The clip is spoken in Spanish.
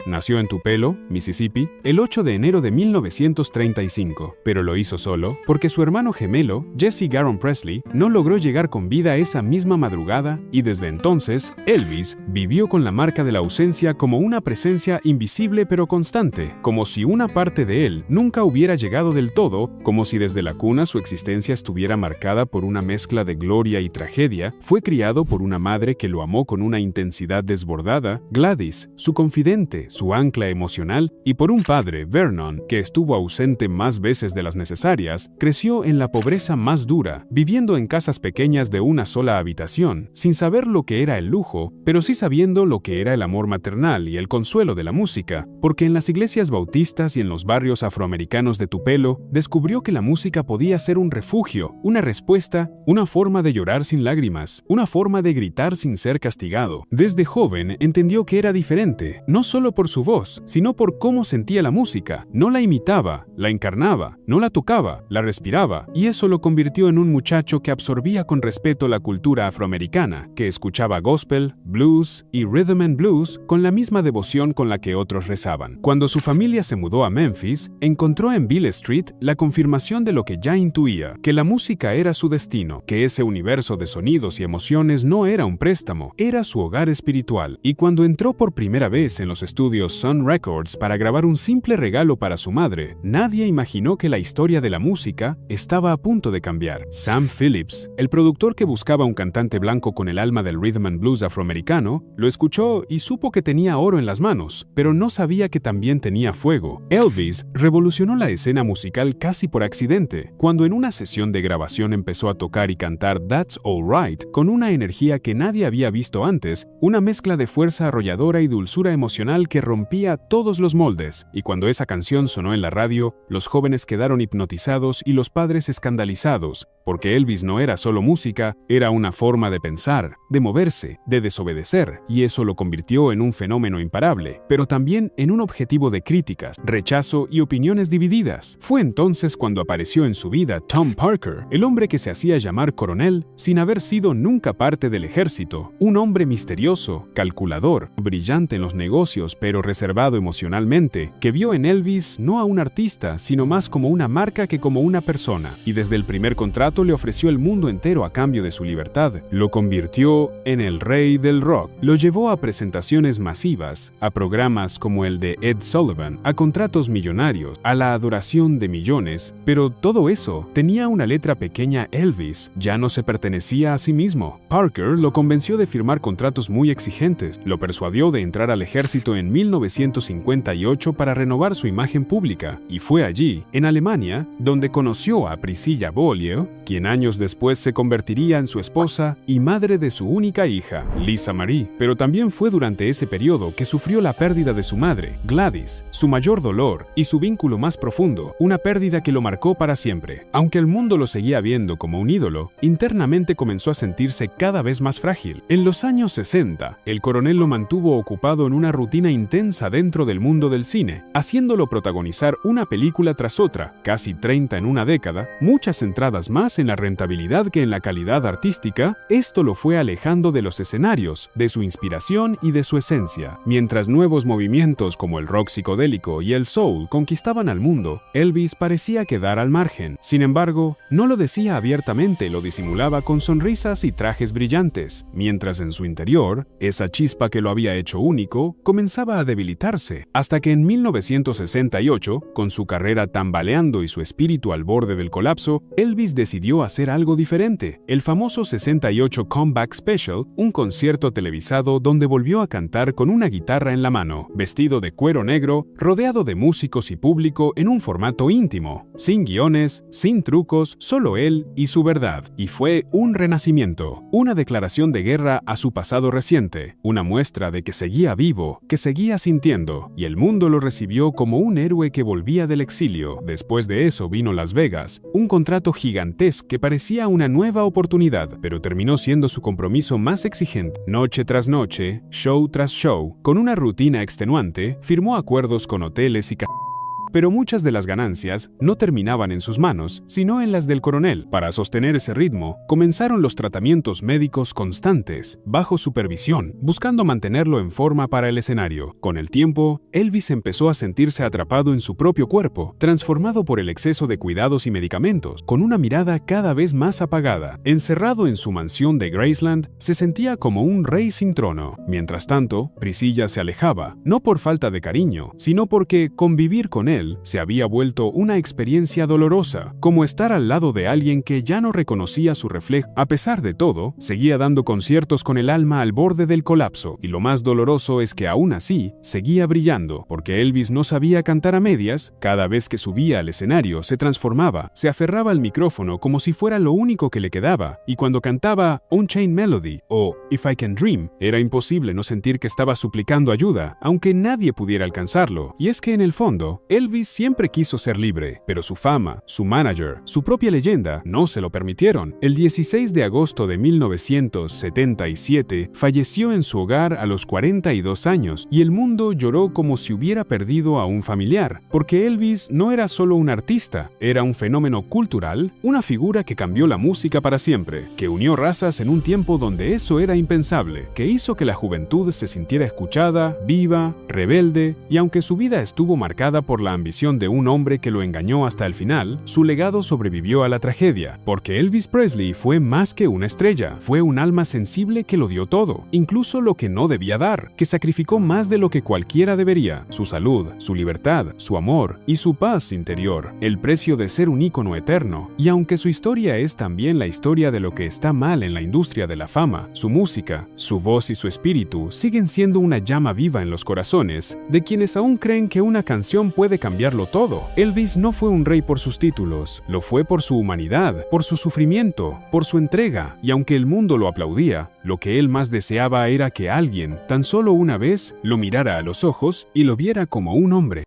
Nació en Tupelo, Mississippi, el 8 de enero de 1935, pero lo hizo solo porque su hermano gemelo, Jesse Garon Presley, no logró llegar con vida esa misma madrugada y desde entonces, Elvis vivió con la marca de la ausencia como una presencia invisible pero constante, como si una parte de él nunca hubiera llegado del todo, como si desde la cuna su existencia estuviera marcada por una mezcla de gloria y tragedia. Fue criado por una madre que lo amó con una intensidad desbordada, Gladys, su confidente, su ancla emocional, y por un padre, Vernon, que estuvo ausente más veces de las necesarias. Creció en la pobreza más dura, viviendo en casas pequeñas de una sola habitación, sin saber lo que era el lujo, pero sí sabiendo lo que era el amor maternal y el consuelo de la música, porque en las iglesias bautistas y en los barrios afroamericanos de Tupelo, descubrió que la música podía ser un refugio, una respuesta, una forma de llorar sin lágrimas, una forma de gritar sin ser castigado. Desde joven entendió que era diferente, no solo por su voz, sino por cómo sentía la música. No la imitaba, la encarnaba, no la tocaba, la respiraba, y eso lo convirtió en un muchacho que absorbía con respeto la cultura afroamericana, que escuchaba gospel, blues y rhythm and blues con la misma devoción con la que otros rezaban. Cuando su familia se mudó a Memphis, encontró en Beale Street la confirmación de lo que ya intuía, que la música era su destino, que ese universo de sonidos y emociones no era un préstamo, era su hogar espiritual. Y cuando entró por primera vez en los estudios Sun Records para grabar un simple regalo para su madre, nadie imaginó que la historia de la música estaba a punto de cambiar. Sam Phillips, el productor que buscaba un cantante blanco con el alma del rhythm and blues afroamericano, lo escuchó y supo que tenía oro en las manos, pero no sabía que también tenía fuego. Elvis revolucionó la escena musical casi por accidente, cuando en una sesión de grabación empezó a tocar y cantar That's All Right con una energía que nadie había visto antes, una mezcla de fuerza arrolladora y dulzura emocional que rompía todos los moldes, y cuando esa canción sonó en la radio, los jóvenes quedaron hipnotizados y los padres escandalizados, porque Elvis no era solo música, era una forma de pensar, de moverse, de desobedecer, y eso lo convirtió en un fenómeno imparable, pero también en un objetivo de críticas, rechazo y opiniones divididas. Fue entonces cuando apareció en su vida Tom Parker, el hombre que se hacía llamar coronel sin haber sido nunca parte del ejército, un hombre misterioso, calculador, brillante en los negocios, pero reservado emocionalmente, que vio en Elvis no a un artista, sino más como una marca que como una persona, y desde el primer contrato le ofreció el mundo entero a cambio de su libertad. Lo convirtió en el rey del rock. Lo llevó a presentaciones masivas, a programas como el de Ed Sullivan, a contratos millonarios, a la adoración de millones, pero todo eso tenía una letra pequeña. Elvis ya no se pertenecía a sí mismo. Parker lo convenció de firmar contratos muy exigentes, lo persuadió de entrar al ejército en 1958 para renovar su imagen pública, y fue allí, en Alemania, donde conoció a Priscilla Beaulieu, quien años después se convertiría en su esposa y madre de su única hija, Lisa Marie. Pero también fue durante ese periodo que sufrió la pérdida de su madre, Gladys, su mayor dolor y su vínculo más profundo, una pérdida que lo marcó para siempre. Aunque el mundo lo seguía viendo como un ídolo, internamente comenzó a sentirse cada vez más frágil. En los años 60, el coronel lo mantuvo ocupado en una rutina intensa dentro del mundo del cine, haciéndolo protagonizar una película tras otra, casi 30 en una década, muchas centradas más en la rentabilidad que en la calidad artística. Esto lo fue alejando de los escenarios, de su inspiración y de su esencia. Mientras nuevos movimientos como el rock psicodélico y el soul conquistaban al mundo, Elvis parecía quedar al margen. Sin embargo, no lo decía abiertamente, lo disimulaba con sonrisas y trajes brillantes, mientras en su interior, esa chispa que lo había hecho único comenzaba a debilitarse, hasta que en 1968, con su carrera tambaleando y su espíritu al borde del colapso, Elvis decidió hacer algo diferente, el famoso 68 Comeback Special, un concierto televisado donde volvió a cantar con una guitarra en la mano, vestido de cuero negro, rodeado de músicos y público en un formato íntimo, sin guiones, sin trucos, solo él y su verdad. Y fue un renacimiento, una declaración de guerra a su pasado reciente, una muestra de que seguía vivo, que seguía sintiendo, y el mundo lo recibió como un héroe que volvía del exilio. Después de eso vino Las Vegas, un contrato gigantesco que parecía una nueva oportunidad, pero terminó siendo su compromiso más exigente. Noche tras noche, show tras show, con una rutina extenuante, firmó acuerdos con hoteles y Pero muchas de las ganancias no terminaban en sus manos, sino en las del coronel. Para sostener ese ritmo, comenzaron los tratamientos médicos constantes, bajo supervisión, buscando mantenerlo en forma para el escenario. Con el tiempo, Elvis empezó a sentirse atrapado en su propio cuerpo, transformado por el exceso de cuidados y medicamentos, con una mirada cada vez más apagada. Encerrado en su mansión de Graceland, se sentía como un rey sin trono. Mientras tanto, Priscilla se alejaba, no por falta de cariño, sino porque convivir con él se había vuelto una experiencia dolorosa, como estar al lado de alguien que ya no reconocía su reflejo. A pesar de todo, seguía dando conciertos con el alma al borde del colapso, y lo más doloroso es que aún así, seguía brillando, porque Elvis no sabía cantar a medias. Cada vez que subía al escenario se transformaba, se aferraba al micrófono como si fuera lo único que le quedaba, y cuando cantaba Unchained Melody o If I Can Dream, era imposible no sentir que estaba suplicando ayuda, aunque nadie pudiera alcanzarlo. Y es que en el fondo, Elvis siempre quiso ser libre, pero su fama, su manager, su propia leyenda no se lo permitieron. El 16 de agosto de 1977 falleció en su hogar a los 42 años, y el mundo lloró como si hubiera perdido a un familiar, porque Elvis no era solo un artista, era un fenómeno cultural, una figura que cambió la música para siempre, que unió razas en un tiempo donde eso era impensable, que hizo que la juventud se sintiera escuchada, viva, rebelde, y aunque su vida estuvo marcada por la ambición de un hombre que lo engañó hasta el final, su legado sobrevivió a la tragedia, porque Elvis Presley fue más que una estrella, fue un alma sensible que lo dio todo, incluso lo que no debía dar, que sacrificó más de lo que cualquiera debería, su salud, su libertad, su amor y su paz interior, el precio de ser un ícono eterno. Y aunque su historia es también la historia de lo que está mal en la industria de la fama, su música, su voz y su espíritu siguen siendo una llama viva en los corazones de quienes aún creen que una canción puede cambiarlo todo. Elvis no fue un rey por sus títulos, lo fue por su humanidad, por su sufrimiento, por su entrega, y aunque el mundo lo aplaudía, lo que él más deseaba era que alguien, tan solo una vez, lo mirara a los ojos y lo viera como un hombre.